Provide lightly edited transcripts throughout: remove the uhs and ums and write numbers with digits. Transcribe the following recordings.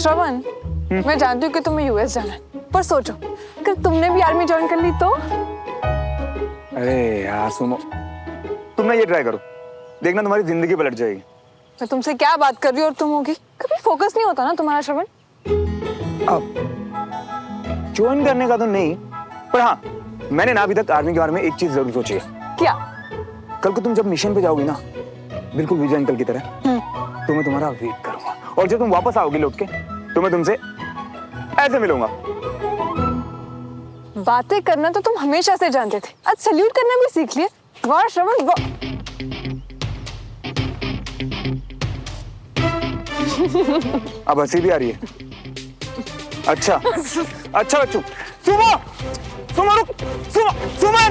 श्रवण, मैं जानती हूँ कि तुम्हें यूएस जाना है, पर सोचो अगर तुमने भी आर्मी ज्वाइन कर ली तो? अरे यार सुनो, तुम ना ये ट्राई करो, देखना तुम्हारी जिंदगी पलट जाएगी। मैं तुमसे क्या बात कर रही हूँ और तुम होगी, कभी फोकस नहीं होता ना तुम्हारा श्रवण। अब ज्वाइन करने का तो नहीं, पर हाँ मैंने ना अभी तक आर्मी के बारे में एक चीज जरूर सोची है। क्या? कल को तुम जब मिशन पे जाओगी ना, बिल्कुल विजय अंकल की तरह तो मैं तुम्हारा वेट करूंगा, और जब तुम वापस आओगी लौट के तो मैं तुमसे ऐसे मिलूंगा। बातें करना तो तुम हमेशा से जानते थे, आज सल्यूट करना भी सीख लिए। वाह श्रवण वाह। अब हंसी भी आ रही है। अच्छा अच्छा बच्चों, सुमो सुमो रुक, सुमो सुमन।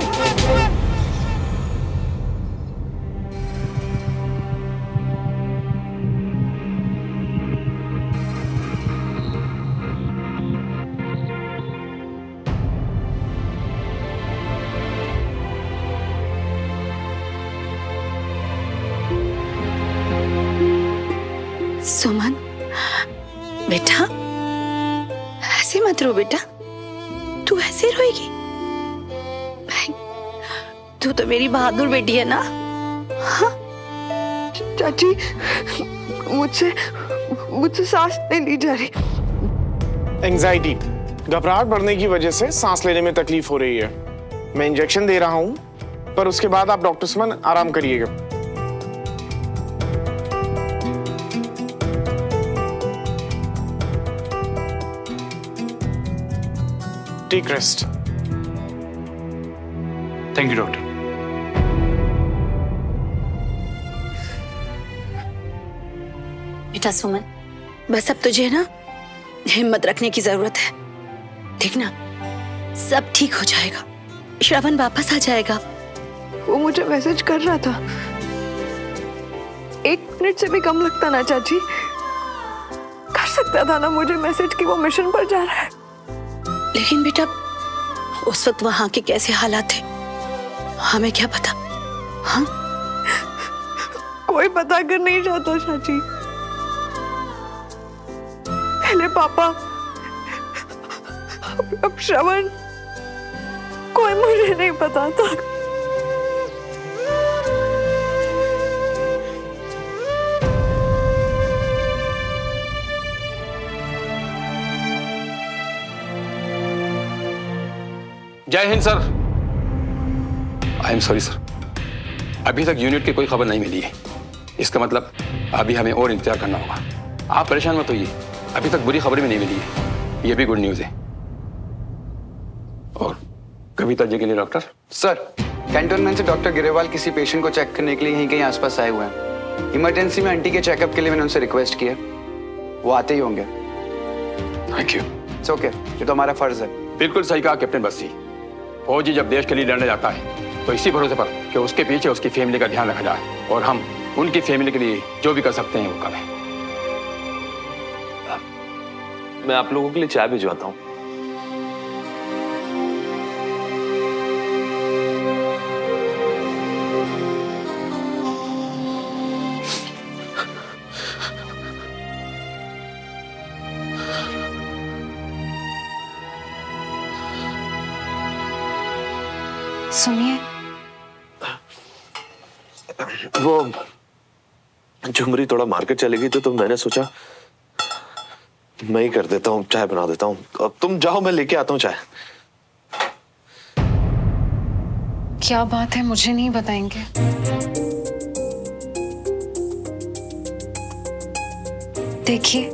सुमन बेटा, ऐसे मत रो बेटा, तू ऐसे रोएगी? तू तो मेरी बहादुर बेटी है ना। हाँ? चाची, मुझसे सांस नहीं ली जा रही। एंजाइटी, घबराहट बढ़ने की वजह से सांस लेने में तकलीफ हो रही है। मैं इंजेक्शन दे रहा हूं, पर उसके बाद आप डॉक्टर सुमन आराम करिएगा। Take rest. Thank you doctor. बेटा सुमन, बस अब तुझे ना हिम्मत रखने की जरूरत है। ठीक ना, सब ठीक हो जाएगा, श्रवण वापस आ जाएगा। वो मुझे मैसेज कर रहा था, 1 मिनट से भी कम लगता ना चाची, कर सकता था ना मुझे मैसेज कि वो मिशन पर जा रहा है। लेकिन बेटा उस वक्त वहां के कैसे हालात थे हमें क्या पता। हाँ, कोई पता कर नहीं चाहता चाची। पहले पापा, अब श्रवण, कोई मुझे नहीं पता था। जय Hind sir. I am sorry sir, अभी तक यूनिट की कोई खबर नहीं मिली है। इसका मतलब अभी हमें और इंतजार करना होगा। आप परेशान मत होइए, अभी तक बुरी खबर भी नहीं मिली है, ये भी गुड न्यूज है। और कविता जी के लिए डॉक्टर? सर, कैंटोनमेंट से डॉक्टर गिरेवाल किसी पेशेंट को चेक करने के लिए यहीं कहीं आसपास आए हुए हैं। इमरजेंसी में आंटी के चेकअप के लिए मैंने उनसे रिक्वेस्ट की है, वो आते ही होंगे। Thank you. इट्स ओके, ये तो हमारा फर्ज है। बिल्कुल सही कहा कैप्टन बस्सी। फौजी जब देश के लिए लड़ने जाता है तो इसी भरोसे पर कि उसके पीछे उसकी फैमिली का ध्यान रखा जाए, और हम उनकी फैमिली के लिए जो भी कर सकते हैं वो करें। मैं आप लोगों के लिए चाय भिजवाता हूँ। सुनिए, वो झुमरी थोड़ा मार्केट चली गई तो मैंने सोचा मैं ही कर देता हूँ, चाय बना देता हूँ। अब तुम जाओ, मैं लेके आता हूँ चाय। क्या बात है, मुझे नहीं बताएंगे? देखिए,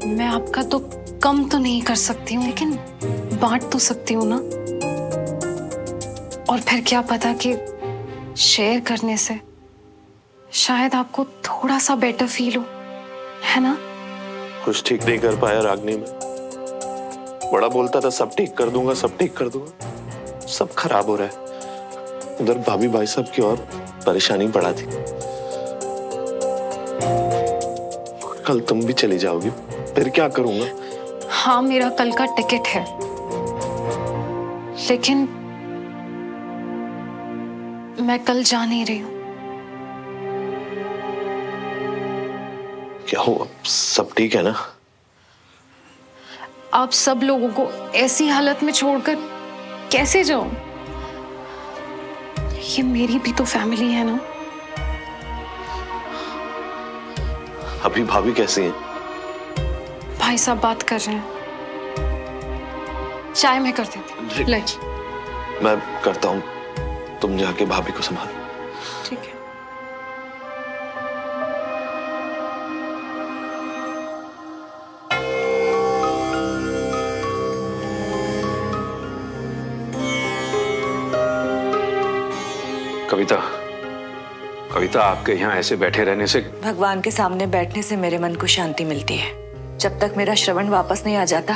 मैं आपका तो कम तो नहीं कर सकती हूँ, लेकिन बांट तो सकती हूँ ना। और फिर क्या पता कि शेयर करने से शायद आपको थोड़ा सा बेटर फील हो, है ना? कुछ ठीक नहीं कर पाया रागनी में। बड़ा बोलता था सब ठीक कर दूंगा, सब ठीक कर दूंगा, सब खराब हो रहा है। उधर भाभी भाई साहब की और परेशानी बढ़ा थी। कल तुम भी चली जाओगी, फिर क्या करूंगा? हाँ, मेरा कल का टिकट है, लेकिन मैं कल जा नहीं रही हूँ। क्या हुआ, सब ठीक है ना? आप सब लोगों को ऐसी हालत में छोड़कर कैसे जाऊं? ये मेरी भी तो फैमिली है ना। अभी भाभी कैसी हैं? भाई साहब बात कर रहे हैं। चाय मैं कर देती हूँ। ले। मैं करता हूँ, तुम जाके भाभी को संभाल। ठीक है। कविता, कविता, आपके यहाँ ऐसे बैठे रहने से भगवान के सामने बैठने से मेरे मन को शांति मिलती है। जब तक मेरा श्रवण वापस नहीं आ जाता,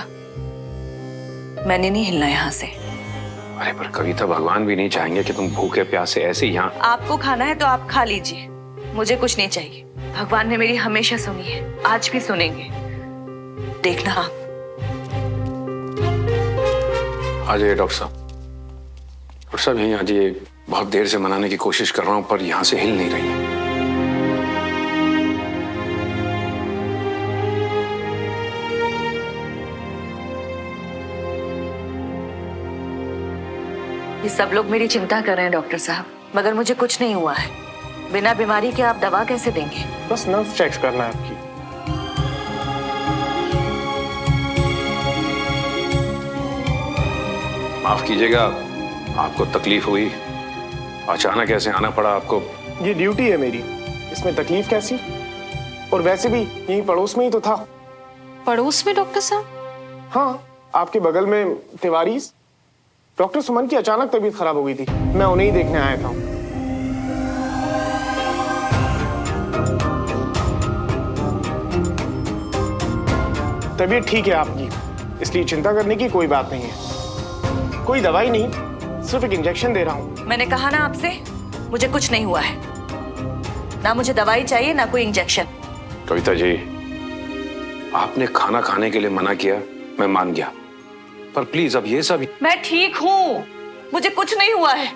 मैंने नहीं हिलना यहाँ से। अरे पर कविता, भगवान भी नहीं चाहेंगे कि तुम भूखे प्यासे ऐसे यहाँ। आपको खाना है तो आप खा लीजिए, मुझे कुछ नहीं चाहिए। भगवान ने मेरी हमेशा सुनी है, आज भी सुनेंगे, देखना आप। आ जाइए डॉक्टर साहब। डॉक्टर साहब यहीं आ जाइए। बहुत देर से मनाने की कोशिश कर रहा हूँ पर यहाँ से हिल नहीं रही है। ये सब लोग मेरी चिंता कर रहे हैं डॉक्टर साहब, मगर मुझे कुछ नहीं हुआ है। बिना बीमारी के आप दवा कैसे देंगे? बस नर्व चेक करना है आपकी। माफ कीजिएगा, आपको तकलीफ हुई, अचानक ऐसे आना पड़ा आपको। ये ड्यूटी है मेरी, इसमें तकलीफ कैसी? और वैसे भी यहीं पड़ोस में ही तो था। पड़ोस में डॉक्टर साहब? हाँ, आपके बगल में तिवारी। डॉक्टर सुमन की अचानक तबीयत खराब हो गई थी, मैं उन्हें ही देखने आया था। तबीयत ठीक है आपकी, इसलिए चिंता करने की कोई बात नहीं है। कोई दवाई नहीं, सिर्फ एक इंजेक्शन दे रहा हूँ। मैंने कहा ना आपसे, मुझे कुछ नहीं हुआ है। ना मुझे दवाई चाहिए ना कोई इंजेक्शन। कविता जी, आपने खाना खाने के लिए मना किया, मैं मान गया, पर प्लीज अब ये सब। मैं ठीक हूँ, मुझे कुछ नहीं हुआ है।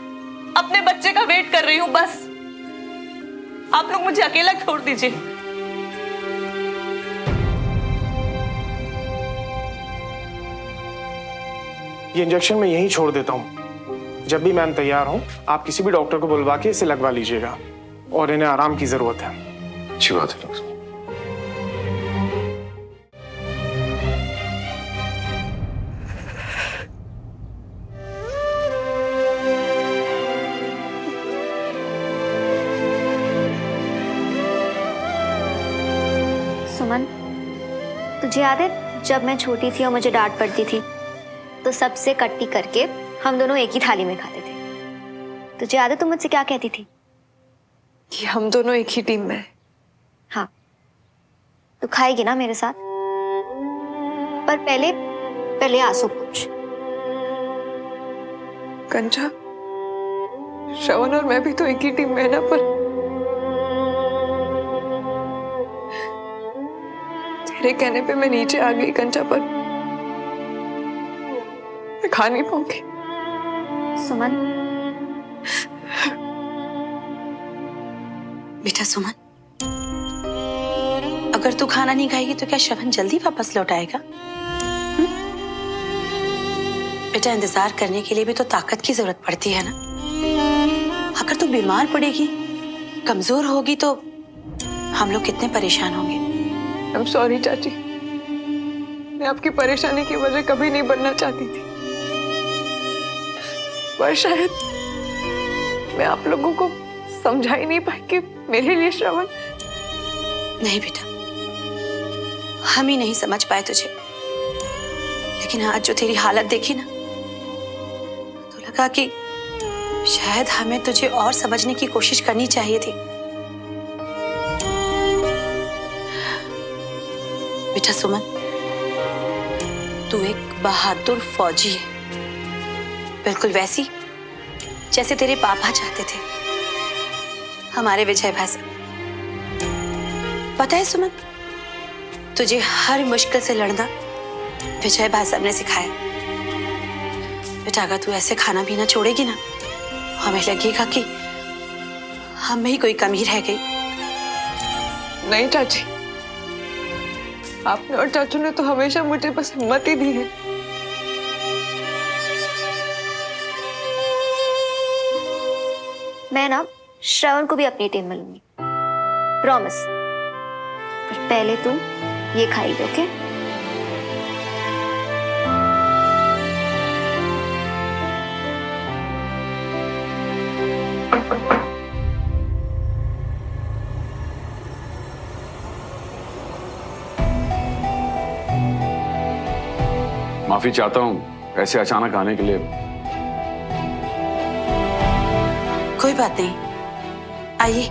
अपने बच्चे का वेट कर रही हूँ बस। आप लोग मुझे अकेला छोड़ दीजिए। ये इंजेक्शन मैं यहीं छोड़ देता हूँ। जब भी मैम तैयार हो, आप किसी भी डॉक्टर को बुलवा के इसे लगवा लीजिएगा, और इन्हें आराम की जरूरत है। अच्छी बात है डॉक्टर। सुमन, तुझे याद है जब मैं छोटी थी और मुझे डांट पड़ती थी तो सबसे कट्टी करके हम दोनों एक ही थाली में खाते थे। तुझे याद है तुम मुझसे क्या कहती थी? कि हम दोनों एक ही टीम में हैं। हाँ, तू खाएगी ना मेरे साथ? पर पहले आंसू पूछ। कंचा, श्रवण और मैं भी तो एक ही टीम में है ना, पर तेरे कहने पे मैं नीचे आ गई कंचा, पर मैं खा नहीं पाऊंगी। सुमन, बेटा सुमन, अगर तू खाना नहीं खाएगी तो क्या श्रवण जल्दी वापस लौट आएगा? बेटा, इंतजार करने के लिए भी तो ताकत की जरूरत पड़ती है ना। अगर तू बीमार पड़ेगी, कमजोर होगी तो हम लोग कितने परेशान होंगे। आई एम सॉरी चाची, मैं आपकी परेशानी की वजह कभी नहीं बनना चाहती थी, पर शायद मैं आप लोगों को समझा ही नहीं पाई कि मेरे लिए श्रवण। नहीं बेटा, हम ही नहीं समझ पाए तुझे, लेकिन आज जो तेरी हालत देखी ना, तो लगा कि शायद हमें तुझे और समझने की कोशिश करनी चाहिए थी। बेटा सुमन, तू एक बहादुर फौजी है, बिल्कुल वैसी जैसे तेरे पापा चाहते थे, हमारे विजय भाई साहब। पता है सुमन, तुझे हर मुश्किल से लड़ना विजय भाई साहब ने सिखाया। बेटा, अगर तू ऐसे खाना पीना छोड़ेगी ना, हमें लगेगा कि हम में ही कोई कमी रह गई। नहीं चाची, आपने और चाचू ने तो हमेशा मुझे बस हिम्मत ही दी है। मैं ना श्रवण को भी अपनी टीम में लूंगी, प्रॉमिस। पर पहले तुम ये खाइए, ओके? माफी चाहता हूं ऐसे अचानक आने के लिए। कोई बात नहीं, आइए।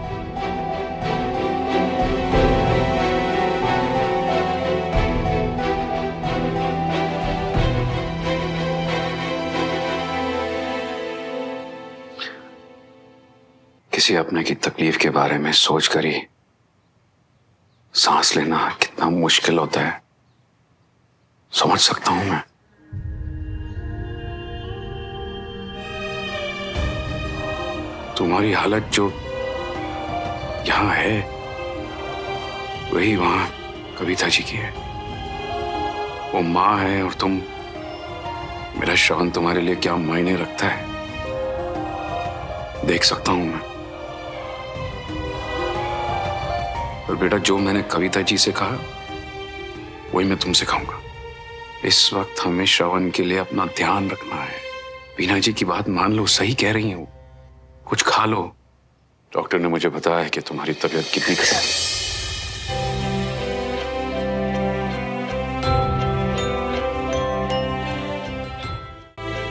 किसी अपने की तकलीफ के बारे में सोचकर ही सांस लेना कितना मुश्किल होता है, समझ सकता हूं मैं। तुम्हारी हालत जो यहां है वही वहां कविता जी की है। वो माँ है और तुम। मेरा श्रवण तुम्हारे लिए क्या मायने रखता है देख सकता हूं मैं। और बेटा, जो मैंने कविता जी से कहा वही मैं तुमसे कहूंगा। इस वक्त हमें श्रवण के लिए अपना ध्यान रखना है। बीना जी की बात मान लो, सही कह रही हूं। कुछ खा लो। डॉक्टर ने मुझे बताया कि तुम्हारी तबीयत कितनी खराब है।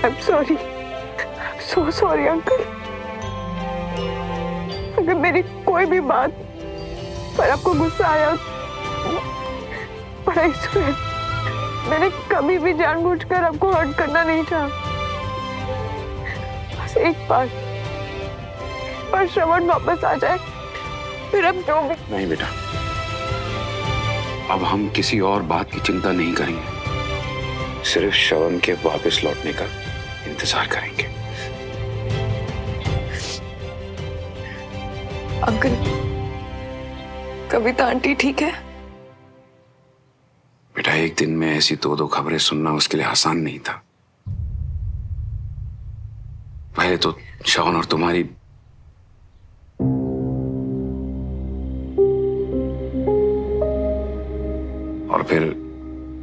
I'm sorry, I'm so sorry uncle. अगर मेरी कोई भी बात पर आपको गुस्सा आया, पर मैंने कभी भी जानबूझकर आपको हर्ट करना नहीं चाहा। बस एक बार श्रवण वापस आ जाए, फिर अब जो भी। नहीं बेटा, अब हम किसी और बात की चिंता नहीं करेंगे, सिर्फ श्रवण के वापस लौटने का इंतजार करेंगे। अंकल, कविता आंटी ठीक है? बेटा, एक दिन में ऐसी दो खबरें सुनना उसके लिए आसान नहीं था। पहले तो श्रवण और तुम्हारी और फिर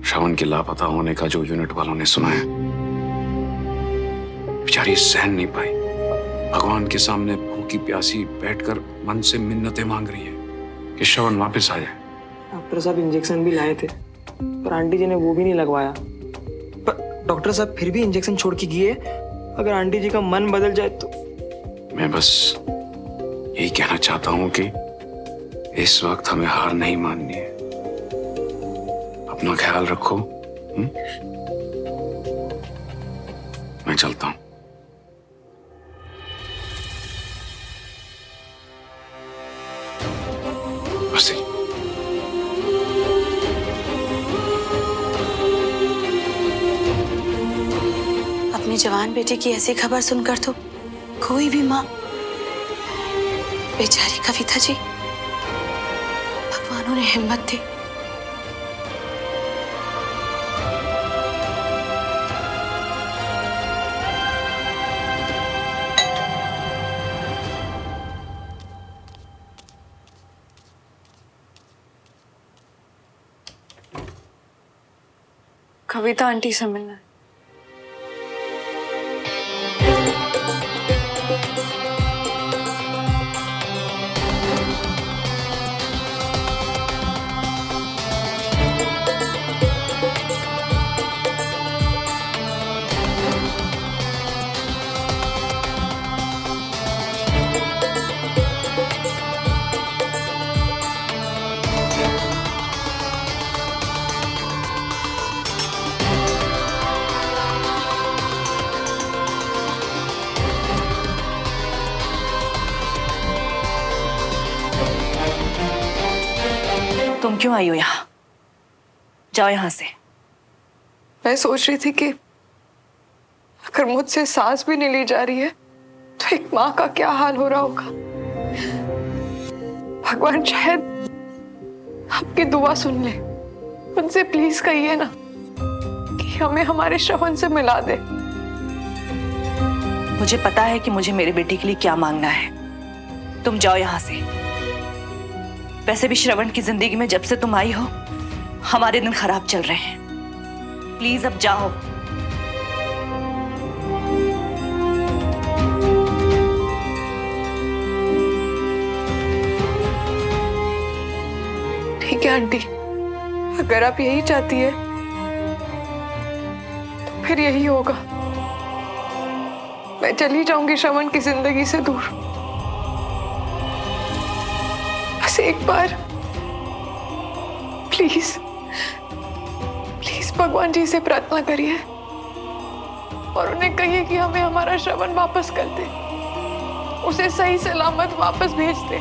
श्रवण के लापता होने का जो यूनिट वालों ने सुनाया, बेचारी सहन नहीं पाई। भगवान के सामने भूखी प्यासी बैठकर मन से मिन्नतें मांग रही है कि श्रवण वापस आ जाए। डॉक्टर साहब इंजेक्शन भी लाए थे, पर आंटी जी ने वो भी नहीं लगवाया। पर डॉक्टर साहब फिर भी इंजेक्शन छोड़ के गए। अगर आंटी जी का मन बदल जाए तो। मैं बस यही कहना चाहता हूं कि इस वक्त हमें हार नहीं माननी है। अपना ख्याल रखो। मैं चलता हूं। बस ही। अपनी जवान बेटे की ऐसी खबर सुनकर तो कोई भी माँ, बेचारी कविता जी, भगवान उन्हें हिम्मत दे। कविता आंटी से मिलना है। तुम क्यों आई हो यहाँ? जाओ यहाँ से। मैं सोच रही थी कि अगर मुझसे सांस भी नहीं ली जा रही है तो एक माँ का क्या हाल हो रहा होगा। भगवान शायद आपकी दुआ सुन ले उनसे प्लीज कहिए ना कि हमें हमारे श्रवण से मिला दे। मुझे पता है कि मुझे मेरे बेटे के लिए क्या मांगना है। तुम जाओ यहाँ से। वैसे भी श्रवण की जिंदगी में जब से तुम आई हो हमारे दिन खराब चल रहे हैं। प्लीज अब जाओ। ठीक है आंटी, अगर आप यही चाहती है तो फिर यही होगा। मैं चली जाऊंगी श्रवण की जिंदगी से दूर। बस एक बार प्लीज प्लीज भगवान जी से प्रार्थना करिए और उन्हें कहिए कि हमें हमारा श्रवण वापस कर दे, उसे सही सलामत वापस भेज दे।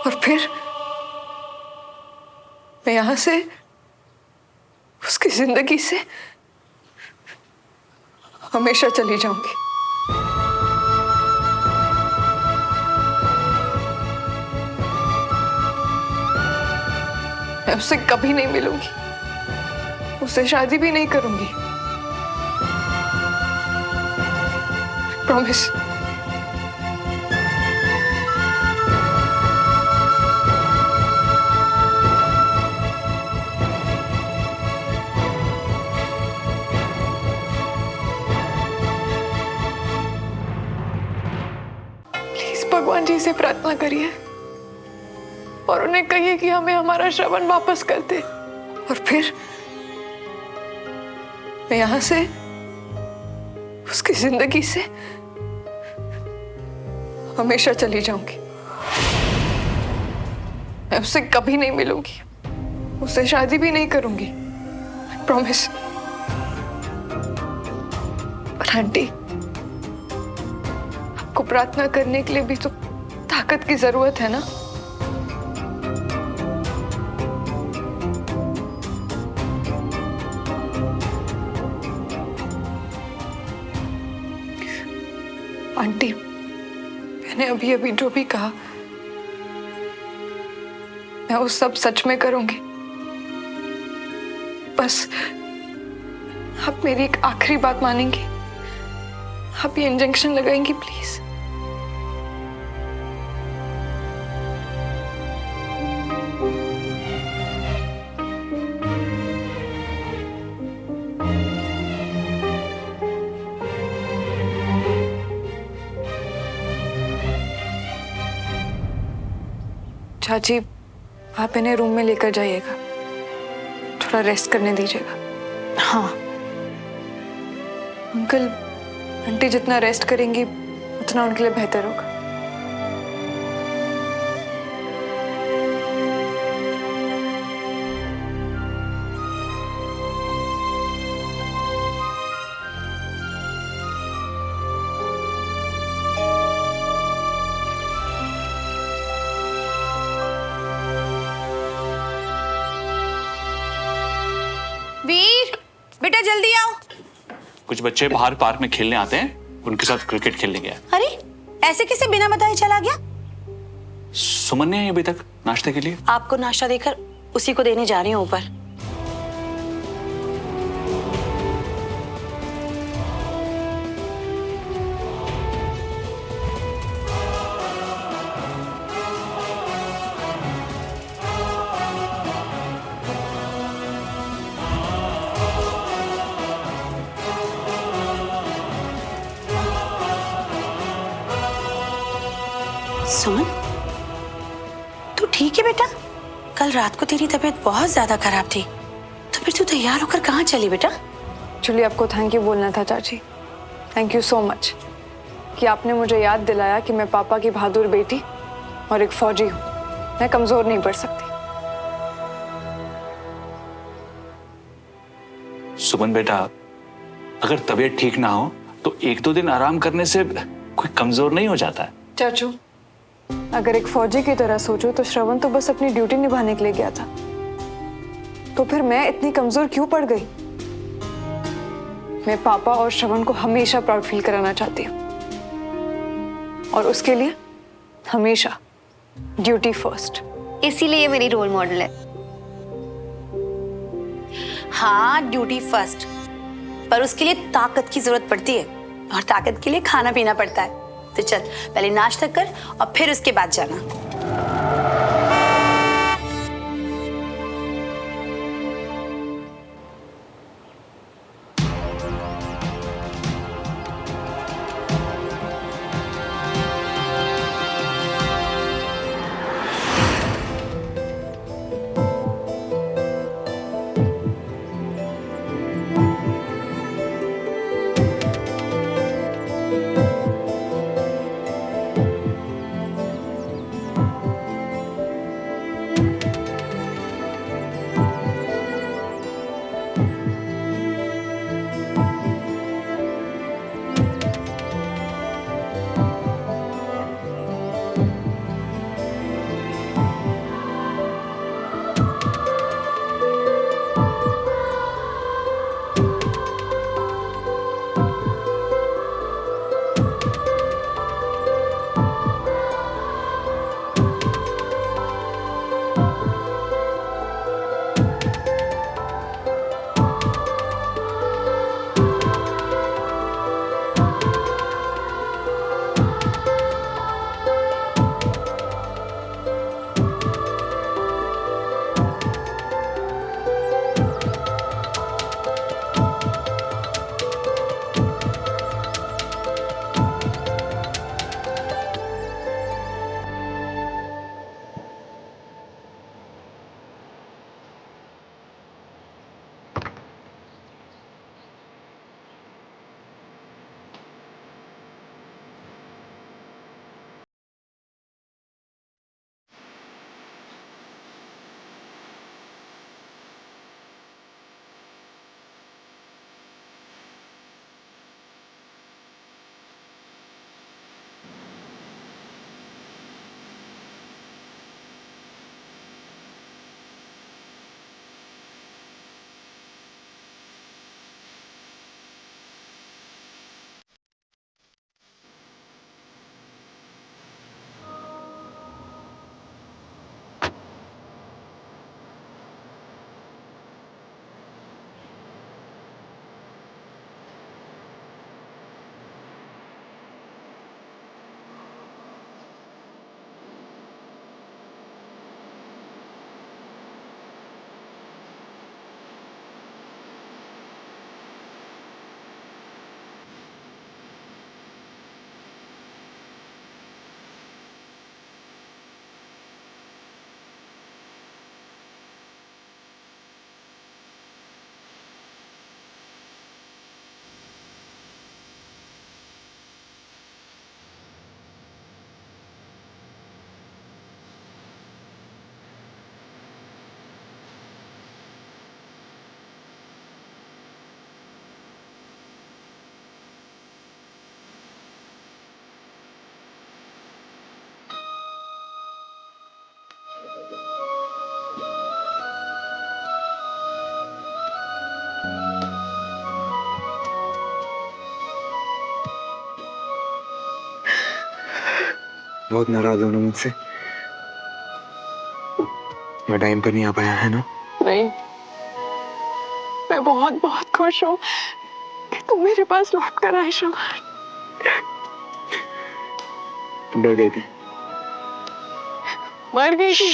और फिर मैं यहां से उसकी जिंदगी से हमेशा चली जाऊंगी। मैं उससे कभी नहीं मिलूंगी, उससे शादी भी नहीं करूंगी। प्रॉमिस। भगवान जी से प्रार्थना करिए और उन्हें कहिए कि हमें हमारा श्रवण वापस कर दे। और फिर मैं यहां से उसकी जिंदगी से हमेशा चली जाऊंगी। मैं उससे कभी नहीं मिलूंगी, उससे शादी भी नहीं करूंगी। प्रॉमिस। पर आंटी, को प्रार्थना करने के लिए भी तो ताकत की जरूरत है ना। आंटी, मैंने अभी अभी जो भी कहा मैं वो सब सच में करूंगी। बस आप मेरी एक आखिरी बात मानेंगी? आप ये इंजेक्शन लगाएंगी प्लीज? चाची, आप इन्हें रूम में लेकर जाइएगा, थोड़ा रेस्ट करने दीजिएगा। हाँ अंकल, आंटी जितना रेस्ट करेंगी उतना उनके लिए बेहतर होगा। वीर, बेटा जल्दी आओ। कुछ बच्चे बाहर पार्क में खेलने आते हैं, उनके साथ क्रिकेट खेलने गया। अरे ऐसे कैसे बिना बताए चला गया? सुमन ने अभी तक नाश्ते के लिए आपको नाश्ता देकर उसी को देने जा रही हूँ ऊपर। सुमन, तू ठीक है बेटा? कल रात को तेरी तबीयत बहुत ज्यादा खराब थी, तो फिर तू तैयार होकर कहाँ चली बेटा? एक्चुअली आपको थैंक यू बोलना था चाची। थैंक यू सो मच कि आपने मुझे याद दिलाया कि मैं पापा की बहादुर बेटी और एक फौजी हूँ। मैं कमजोर नहीं पड़ सकती। सुमन बेटा, अगर तबीयत ठीक ना हो तो 1-2 दिन आराम करने से कोई कमजोर नहीं हो जाता है। चाचू, अगर एक फौजी की तरह सोचो तो श्रवण तो बस अपनी ड्यूटी निभाने के लिए गया था, तो फिर मैं इतनी कमजोर क्यों पड़ गई? मैं पापा और श्रवण को हमेशा प्राउड फील कराना चाहती हूँ और उसके लिए हमेशा ड्यूटी फर्स्ट। इसीलिए ये मेरी रोल मॉडल है। हाँ, ड्यूटी फर्स्ट, पर उसके लिए ताकत की जरूरत पड़ती है और ताकत के लिए खाना पीना पड़ता है। तो चल पहले नाश्ता कर और फिर उसके बाद जाना। बहुत नाराज हो ना मुझसे? मैं टाइम पर नहीं आ पाया, है ना? नहीं, मैं बहुत बहुत खुश हूँ कि तुम मेरे पास लौट कर आए श्रवण। डर गई थी? मर गई थी।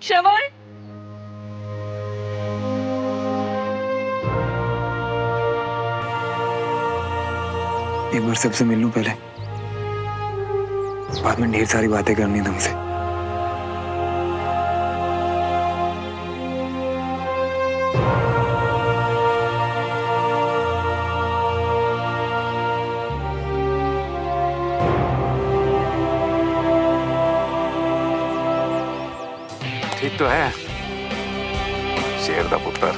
श्रवण, एक बार सबसे मिल लूं पहले, बाद में ढेर सारी बातें करनी तुमसे। ठीक तो है शेर दा पुत्र?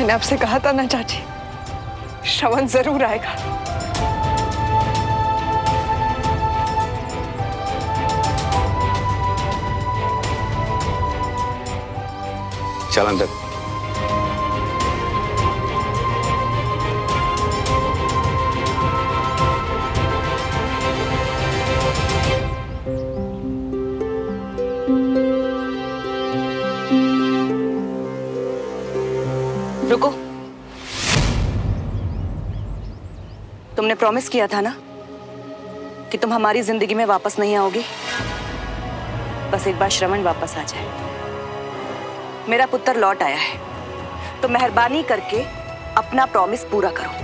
मैंने आपसे कहा था ना चाची, श्रवण जरूर आएगा। चल अंदर। रुको, तुमने प्रॉमिस किया था ना कि तुम हमारी जिंदगी में वापस नहीं आओगे। बस एक बार श्रवण वापस आ जाए। मेरा पुत्र लौट आया है, तो मेहरबानी करके अपना प्रॉमिस पूरा करो।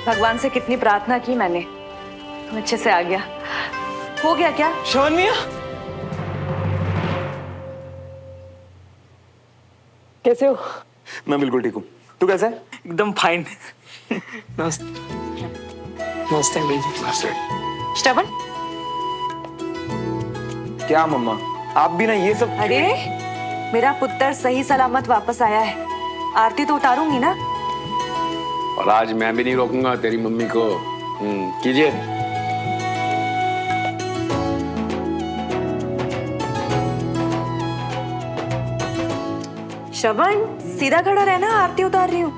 भगवान से कितनी प्रार्थना की मैंने, तुम अच्छे से आ गया। हो गया क्या? श्रवण मिया, कैसे हो? मैं बिल्कुल ठीक हूँ, तू कैसा है? एकदम फाइन। नमस्ते। नमस्ते अंकल जी। श्रवण, क्या मम्मा, आप भी ना ये सब। अरे मेरा पुत्र सही सलामत वापस आया है, आरती तो उतारूंगी ना। और आज मैं भी नहीं रोकूंगा तेरी मम्मी को। कीजिए। श्रवण, सीधा खड़ा रहना, आरती उतार रही हूँ।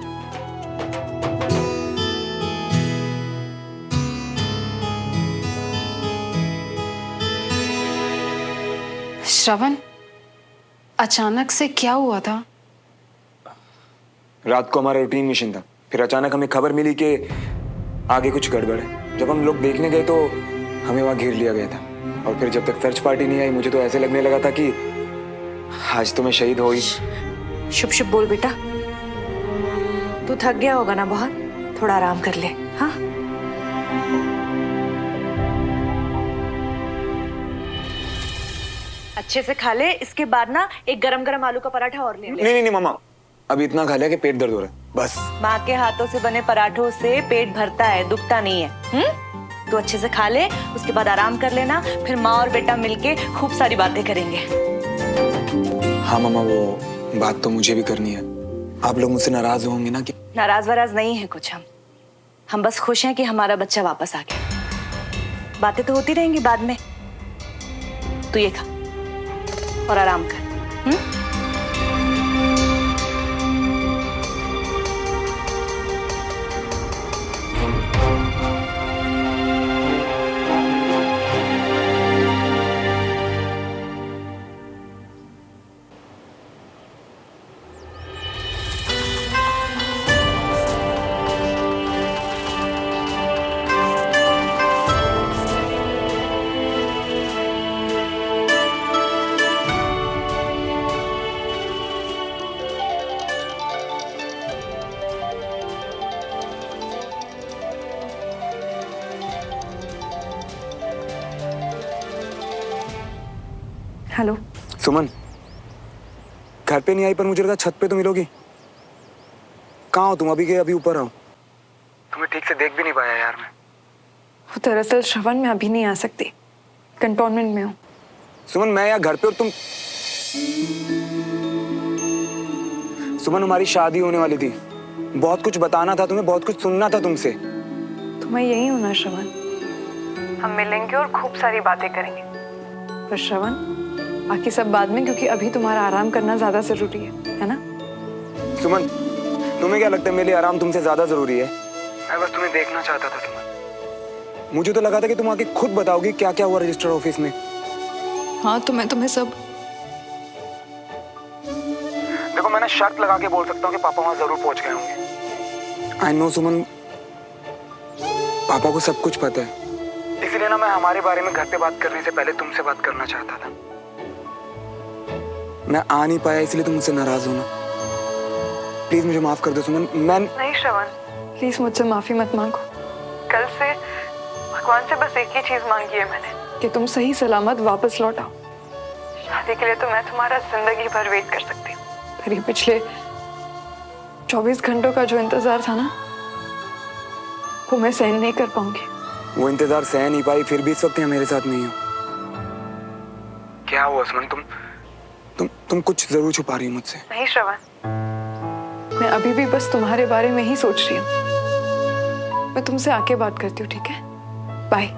श्रवण, अचानक से क्या हुआ था? रात को हमारा रूटीन मिशन था, फिर अचानक हमें खबर मिली कि आगे कुछ गड़बड़ है। जब हम लोग देखने गए तो हमें वहां घेर लिया गया था, और फिर जब तक सर्च पार्टी नहीं आई मुझे तो ऐसे लगने लगा था कि आज तो मैं शहीद हो ही। शुभ शुभ बोल बेटा, तू थक गया होगा ना बहुत, थोड़ा आराम कर ले। हाँ, अच्छे से खा ले, इसके बाद ना एक गरम गरम आलू का पराठा और ले। नहीं मम्मा, अभी इतना खा लिया कि पेट दर्द हो रहा है बस। माँ के हाथों से बने पराठों से पेट भरता है, दुखता नहीं है। तो अच्छे से खा ले, उसके बाद आराम कर लेना, फिर माँ और बेटा मिलके खूब सारी बातें करेंगे। हाँ मम्मा, वो बात तो मुझे भी करनी है। आप लोग मुझसे नाराज होंगे ना? कि नाराज वराज नहीं है कुछ, हम बस खुश हैं कि हमारा बच्चा वापस आ गया। बातें तो होती रहेंगी बाद में। तू ये खा और आराम कर। हेलो सुमन, घर पे नहीं आई पर मुझे लगा छत पे तो मिलोगी। कहाँ हो तुम? अभी के अभी ऊपर आओ। तुम्हें ठीक से देख भी नहीं पाया यार मैं। वो दरअसल श्रवण, मैं अभी नहीं आ सकती, कंटोनमेंट में हूँ। सुमन, मैं यहाँ घर पे और तुम। सुमन, हमारी शादी होने वाली थी, बहुत कुछ बताना था तुम्हें, बहुत कुछ सुनना था तुमसे। तो मैं यही हूँ ना श्रवण, हम मिलेंगे और खूब सारी बातें करेंगे। पर श्रवण, बाकी सब बाद में, क्योंकि अभी तुम्हारा आराम करना ज्यादा जरूरी है ना? सुमन, तुम्हें क्या लगता है मेरे लिए आराम तुमसे ज्यादा जरूरी है? मैं बस तुम्हें देखना चाहता था सुमन। मुझे तो लगा था कि तुम आके खुद बताओगी क्या क्या हुआ रजिस्टर ऑफिस में। हाँ, तो मैं तुम्हें सब... देखो, मैंने शर्त लगा के बोल सकता हूँ कि पापा वहां जरूर पहुंच गए होंगे। आई नो सुमन, पापा को सब कुछ पता है, इसलिए ना मैं हमारे बारे में घर पे बात करने से पहले तुमसे बात करना चाहता था। मैं आ नहीं पाया इसलिए तुम मुझसे नाराज हो ना। प्लीज मुझे माफ कर दो सुमन। मैं नहीं श्रवण, प्लीज मुझसे माफी मत मांगो। कल से भगवान से बस एक ही चीज मांगी है मैंने, कि तुम सही सलामत वापस लौट आओ। शादी के लिए तो मैं तुम्हारा जिंदगी भर वेट कर सकती हूँ, पर ये पिछले 24 घंटों का जो इंतजार था ना, वो मैं सहन नहीं कर पाऊंगी। वो इंतजार सह नहीं पाई, फिर भी इस वक्त मेरे साथ नहीं हो। क्या हुआ सुमन? तुम कुछ जरूर छुपा रही हो मुझसे। नहीं श्रवण, मैं अभी भी बस तुम्हारे बारे में ही सोच रही हूँ। मैं तुमसे आके बात करती हूँ, ठीक है? बाय।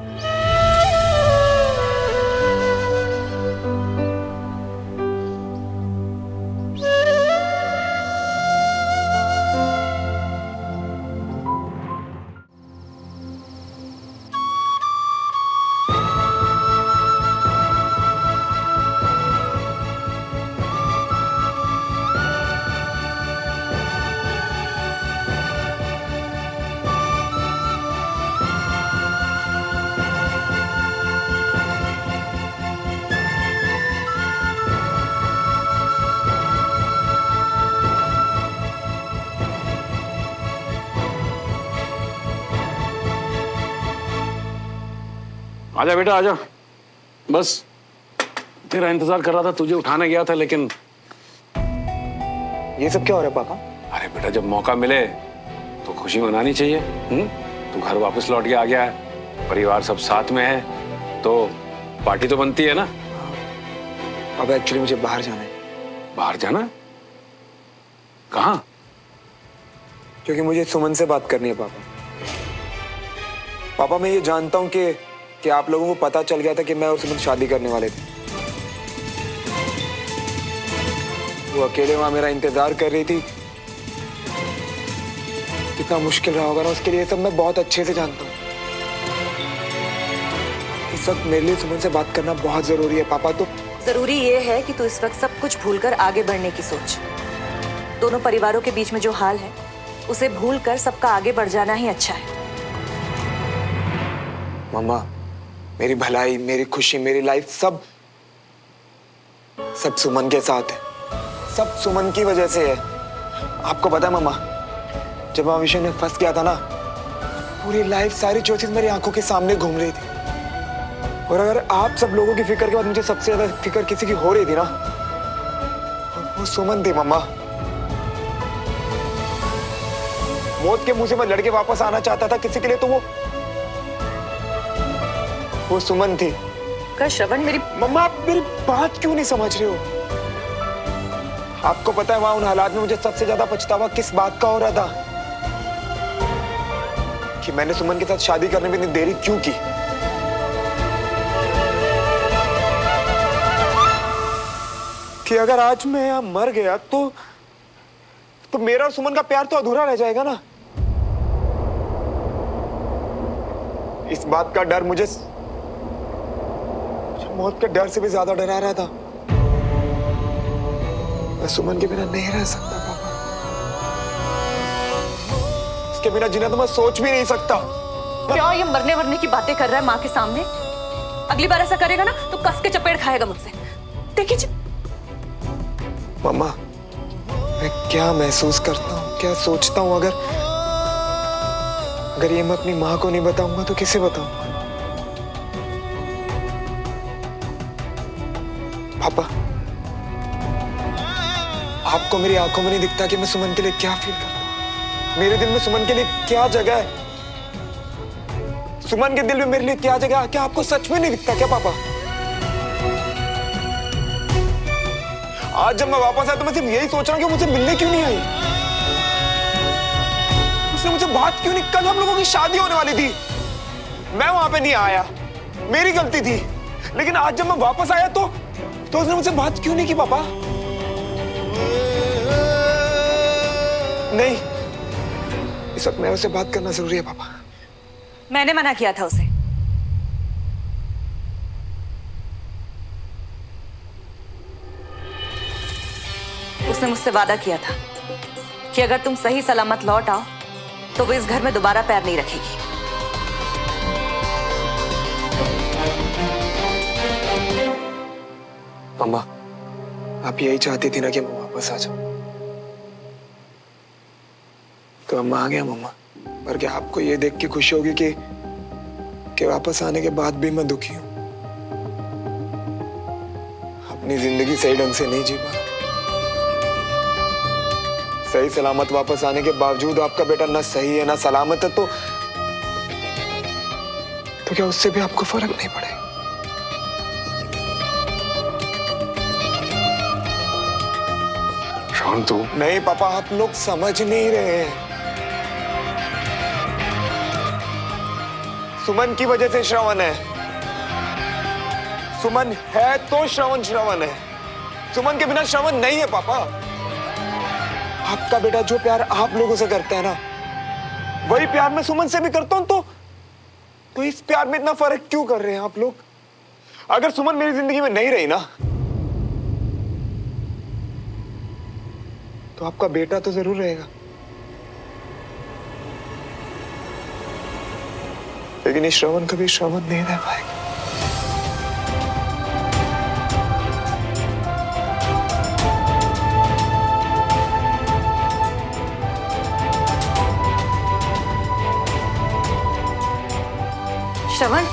आजा बेटा आजा। बस तेरा इंतजार कर रहा था, तुझे उठाने गया था, लेकिन ये सब क्या हो रहा है पापा? अरे बेटा, जब मौका मिले तो खुशी मनानी चाहिए। तू घर वापस लौट के आ गया है, परिवार सब साथ में है, तो पार्टी तो बनती है ना। अब एक्चुअली मुझे बाहर जाना है। बाहर जाना? कहाँ? क्योंकि मुझे सुमन से बात करनी है पापा। पापा, मैं ये जानता हूँ कि आप लोगों को पता चल गया था कि मैं और सुमन शादी करने वाले थे। वो अकेले वहां मेरा इंतजार कर रही थी। कितना मुश्किल रहा होगा ना उसके लिए, सब मैं बहुत अच्छे से जानता हूँ। इस वक्त मेरे लिए सुमन से बात करना बहुत जरूरी है पापा। तो जरूरी ये है कि तू इस वक्त सब कुछ भूलकर आगे बढ़ने की सोच। दोनों परिवारों के बीच में जो हाल है उसे भूलकर सबका आगे बढ़ जाना ही अच्छा है। मम्मा, मेरी भलाई, मेरी खुशी, मेरी लाइफ सब सुमन के साथ है। सब सुमन की वजह से है। आपको पता है मम्मा, जब मैं विषय में फंस गया था ना, पूरी लाइफ सारी चॉइसेस मेरी आंखों के सामने घूम रही थी। और अगर आप सब लोगों की फिक्र के बाद मुझे सबसे ज्यादा फिक्र किसी की हो रही थी ना, वो सुमन थी मम्मा। मौत के मुंह से मैं लड़के वापस आना चाहता था किसी के लिए, तो वो सुमन थी। का श्रवण, मेरी मम्मा, आप मेरी बात क्यों नहीं समझ रहे हो? आपको पता है वहां उन हालात में मुझे सबसे ज्यादा पछतावा किस बात का हो रहा था? कि मैंने सुमन के साथ शादी करने में इतनी देरी क्यों की। कि अगर आज मैं यहां मर गया तो मेरा और सुमन का प्यार तो अधूरा रह जाएगा ना। इस बात का डर मुझे मौत के डर से भी ज्यादा डरा रहा था। मैं सुमन के बिना नहीं रह सकता पापा। उसके बिना जीना तो मैं सोच भी नहीं सकता। क्या ये मरने वरने की बातें कर रहा है माँ के सामने? अगली बार ऐसा करेगा ना तो कस के चपेट खाएगा मुझसे। देखिए मम्मा, मैं क्या महसूस करता हूँ, क्या सोचता हूँ, अगर ये मैं अपनी माँ को नहीं बताऊंगा तो किसे बताऊंगा? पापा, आपको मेरी आंखों में नहीं दिखता कि मैं सुमन के लिए क्या फील करता हूँ? मेरे दिल में सुमन के लिए क्या जगह है? सुमन के दिल में मेरे लिए क्या जगह है? क्या आपको सच में नहीं दिखता क्या पापा? आज जब मैं वापस आया तो मैं सिर्फ यही सोच रहा हूँ कि मुझे मिलने क्यों नहीं आई? उसने मुझे बात क्यों नहीं? कल हम लोगों की शादी होने वाली थी, मैं वहां पे नहीं आया, मेरी गलती थी। लेकिन आज जब मैं वापस आया तो तो उसने मुझसे बात क्यों नहीं की पापा? नहीं, इस वक्त मैं उससे बात करना जरूरी है पापा। मैंने मना किया था उसे। उसने मुझसे वादा किया था कि अगर तुम सही सलामत लौट आओ तो वो इस घर में दोबारा पैर नहीं रखेगी। मम्मा, आप यही चाहती थी ना कि मैं वापस आ जाऊं, तो अम्मा आ गया मम्मा। पर क्या आपको ये देख के खुशी होगी कि वापस आने के बाद भी मैं दुखी हूं, अपनी जिंदगी सही ढंग से नहीं जी पा रहा। सही सलामत वापस आने के बावजूद आपका बेटा ना सही है ना सलामत है, तो क्या उससे भी आपको फर्क नहीं पड़ेगा? श्रवण तू नहीं पापा, आप लोग समझ नहीं रहे हैं। सुमन की वजह से श्रवण है। सुमन है तो श्रवण श्रवण है। सुमन के बिना श्रवण नहीं है पापा। आपका बेटा जो प्यार आप लोगों से करता है ना, वही प्यार मैं सुमन से भी करता हूं, तो इस प्यार में इतना फर्क क्यों कर रहे हैं आप लोग? अगर सुमन मेरी जिंदगी में नहीं रही ना, तो आपका बेटा तो जरूर रहेगा, लेकिन ये श्रवण कभी श्रवण नहीं रह पाएगा। श्रवण,